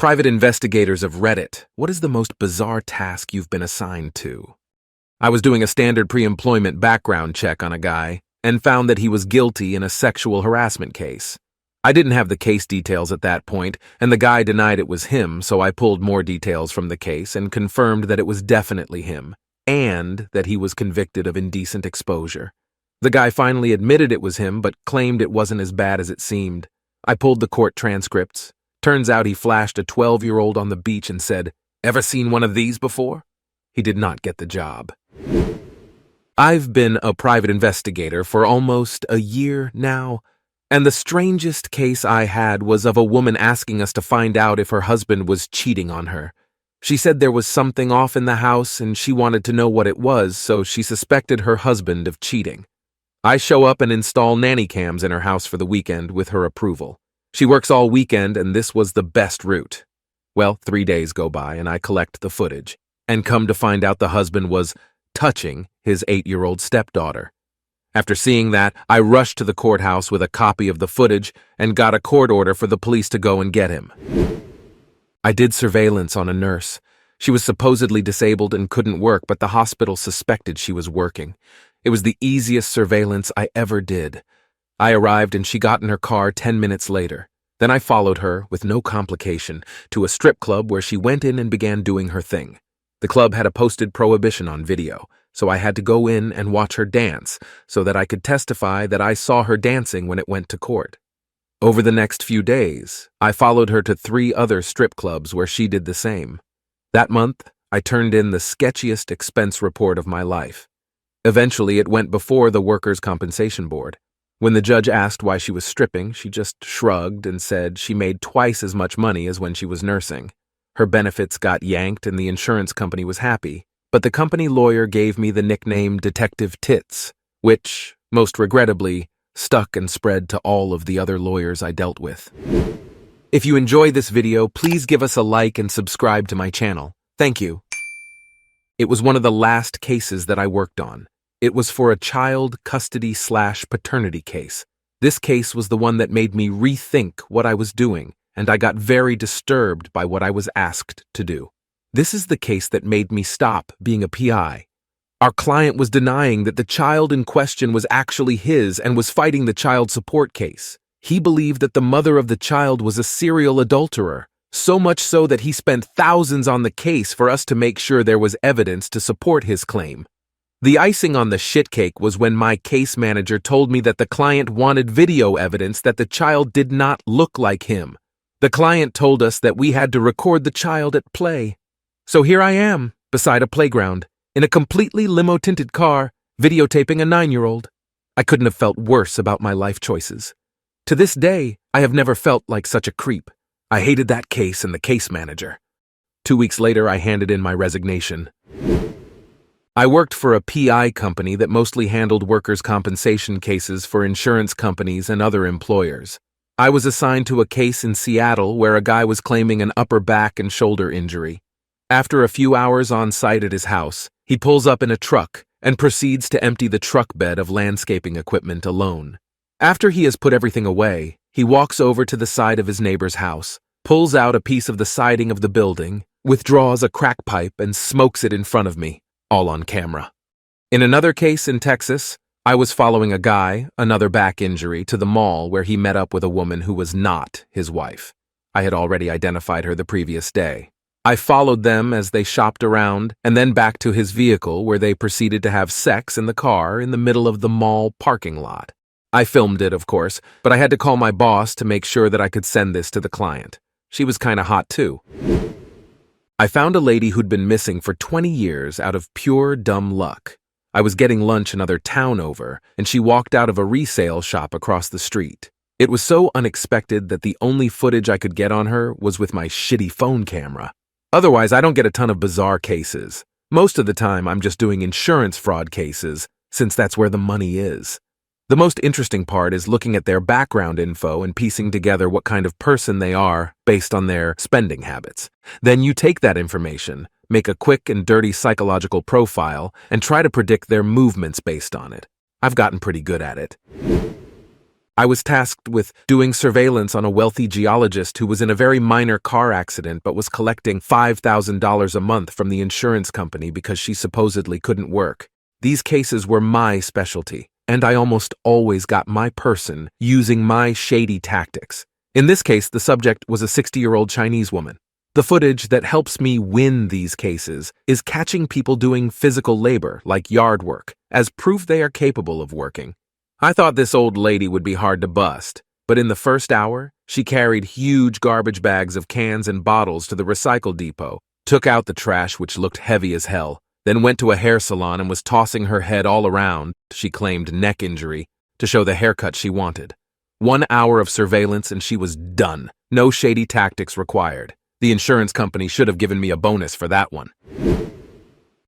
Private investigators of Reddit, what is the most bizarre task you've been assigned to? I was doing a standard pre-employment background check on a guy and found that he was guilty in a sexual harassment case. I didn't have the case details at that point, and the guy denied it was him, so I pulled more details from the case and confirmed that it was definitely him, and that he was convicted of indecent exposure. The guy finally admitted it was him, but claimed it wasn't as bad as it seemed. I pulled the court transcripts. Turns out he flashed a 12-year-old on the beach and said, "Ever seen one of these before?" He did not get the job. I've been a private investigator for almost a year now, and the strangest case I had was of a woman asking us to find out if her husband was cheating on her. She said there was something off in the house and she wanted to know what it was, so she suspected her husband of cheating. I show up and install nanny cams in her house for the weekend with her approval. She works all weekend, and this was the best route. Well, 3 days go by, and I collect the footage, and come to find out the husband was touching his 8-year-old stepdaughter. After seeing that, I rushed to the courthouse with a copy of the footage and got a court order for the police to go and get him. I did surveillance on a nurse. She was supposedly disabled and couldn't work, but the hospital suspected she was working. It was the easiest surveillance I ever did. I arrived and she got in her car 10 minutes later. Then I followed her, with no complication, to a strip club where she went in and began doing her thing. The club had a posted prohibition on video, so I had to go in and watch her dance so that I could testify that I saw her dancing when it went to court. Over the next few days, I followed her to 3 other strip clubs where she did the same. That month, I turned in the sketchiest expense report of my life. Eventually, it went before the Workers' Compensation Board. When the judge asked why she was stripping, she just shrugged and said she made twice as much money as when she was nursing. Her benefits got yanked and the insurance company was happy, but the company lawyer gave me the nickname Detective Tits, which, most regrettably, stuck and spread to all of the other lawyers I dealt with. If you enjoy this video, please give us a like and subscribe to my channel. Thank you. It was one of the last cases that I worked on. It was for a child custody/paternity case. This case was the one that made me rethink what I was doing, and I got very disturbed by what I was asked to do. This is the case that made me stop being a PI. Our client was denying that the child in question was actually his and was fighting the child support case. He believed that the mother of the child was a serial adulterer, so much so that he spent thousands on the case for us to make sure there was evidence to support his claim. The icing on the shit cake was when my case manager told me that the client wanted video evidence that the child did not look like him. The client told us that we had to record the child at play. So here I am, beside a playground, in a completely limo-tinted car, videotaping a 9-year-old. I couldn't have felt worse about my life choices. To this day, I have never felt like such a creep. I hated that case and the case manager. 2 weeks later, I handed in my resignation. I worked for a PI company that mostly handled workers' compensation cases for insurance companies and other employers. I was assigned to a case in Seattle where a guy was claiming an upper back and shoulder injury. After a few hours on site at his house, he pulls up in a truck and proceeds to empty the truck bed of landscaping equipment alone. After he has put everything away, he walks over to the side of his neighbor's house, pulls out a piece of the siding of the building, withdraws a crack pipe, and smokes it in front of me. All on camera. In another case in Texas, I was following a guy, another back injury, to the mall where he met up with a woman who was not his wife. I had already identified her the previous day. I followed them as they shopped around and then back to his vehicle where they proceeded to have sex in the car in the middle of the mall parking lot. I filmed it, of course, but I had to call my boss to make sure that I could send this to the client. She was kinda hot too. I found a lady who'd been missing for 20 years out of pure dumb luck. I was getting lunch another town over, and she walked out of a resale shop across the street. It was so unexpected that the only footage I could get on her was with my shitty phone camera. Otherwise, I don't get a ton of bizarre cases. Most of the time, I'm just doing insurance fraud cases, since that's where the money is. The most interesting part is looking at their background info and piecing together what kind of person they are based on their spending habits. Then you take that information, make a quick and dirty psychological profile, and try to predict their movements based on it. I've gotten pretty good at it. I was tasked with doing surveillance on a wealthy geologist who was in a very minor car accident but was collecting $5,000 a month from the insurance company because she supposedly couldn't work. These cases were my specialty, and I almost always got my person using my shady tactics. In this case, the subject was a 60-year-old Chinese woman. The footage that helps me win these cases is catching people doing physical labor, like yard work, as proof they are capable of working. I thought this old lady would be hard to bust, but in the first hour, she carried huge garbage bags of cans and bottles to the recycle depot, took out the trash, which looked heavy as hell, then went to a hair salon and was tossing her head all around, she claimed neck injury, to show the haircut she wanted. 1 hour of surveillance and she was done. No shady tactics required. The insurance company should have given me a bonus for that one.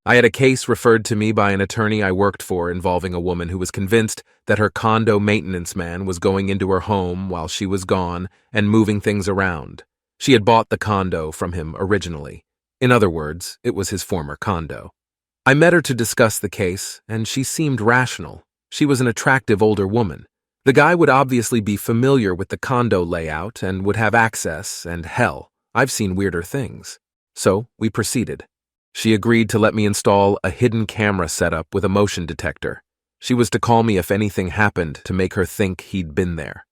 I had a case referred to me by an attorney I worked for involving a woman who was convinced that her condo maintenance man was going into her home while she was gone and moving things around. She had bought the condo from him originally. In other words, it was his former condo. I met her to discuss the case, and she seemed rational. She was an attractive older woman. The guy would obviously be familiar with the condo layout and would have access, and hell, I've seen weirder things. So we proceeded. She agreed to let me install a hidden camera setup with a motion detector. She was to call me if anything happened to make her think he'd been there.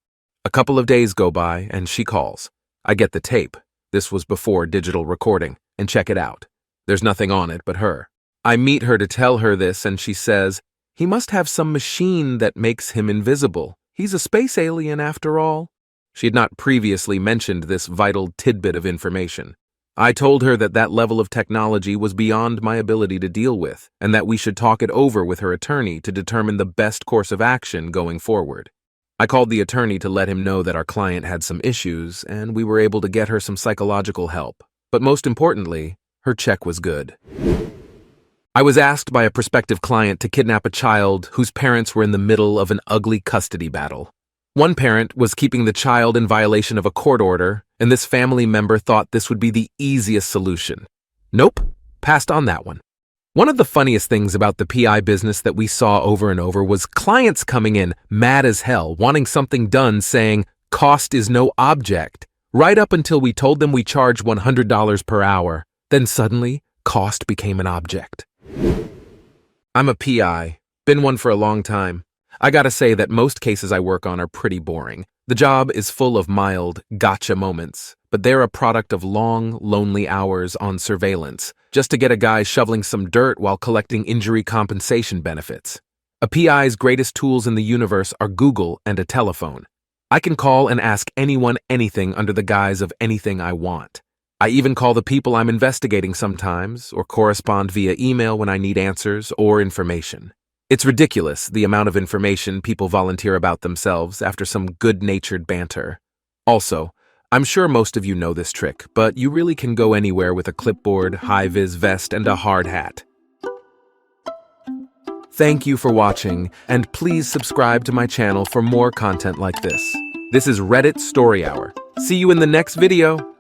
A couple of days go by, and she calls. I get the tape. This was before digital recording, and check it out. There's nothing on it but her. I meet her to tell her this, and she says, "He must have some machine that makes him invisible. He's a space alien after all." She had not previously mentioned this vital tidbit of information. I told her that that level of technology was beyond my ability to deal with, and that we should talk it over with her attorney to determine the best course of action going forward. I called the attorney to let him know that our client had some issues, and we were able to get her some psychological help. But most importantly, her check was good. I was asked by a prospective client to kidnap a child whose parents were in the middle of an ugly custody battle. One parent was keeping the child in violation of a court order, and this family member thought this would be the easiest solution. Nope, passed on that one. One of the funniest things about the PI business that we saw over and over was clients coming in mad as hell, wanting something done, saying, "Cost is no object," right up until we told them we charge $100 per hour. Then suddenly, cost became an object. I'm a PI, been one for a long time. I gotta say that most cases I work on are pretty boring. The job is full of mild gotcha moments, but they're a product of long, lonely hours on surveillance, just to get a guy shoveling some dirt while collecting injury compensation benefits. A PI's greatest tools in the universe are Google and a telephone. I can call and ask anyone anything under the guise of anything I want. I even call the people I'm investigating sometimes, or correspond via email when I need answers or information. It's ridiculous, the amount of information people volunteer about themselves after some good-natured banter. Also, I'm sure most of you know this trick, but you really can go anywhere with a clipboard, high-vis vest, and a hard hat. Thank you for watching, and please subscribe to my channel for more content like this. This is Reddit Story Hour. See you in the next video!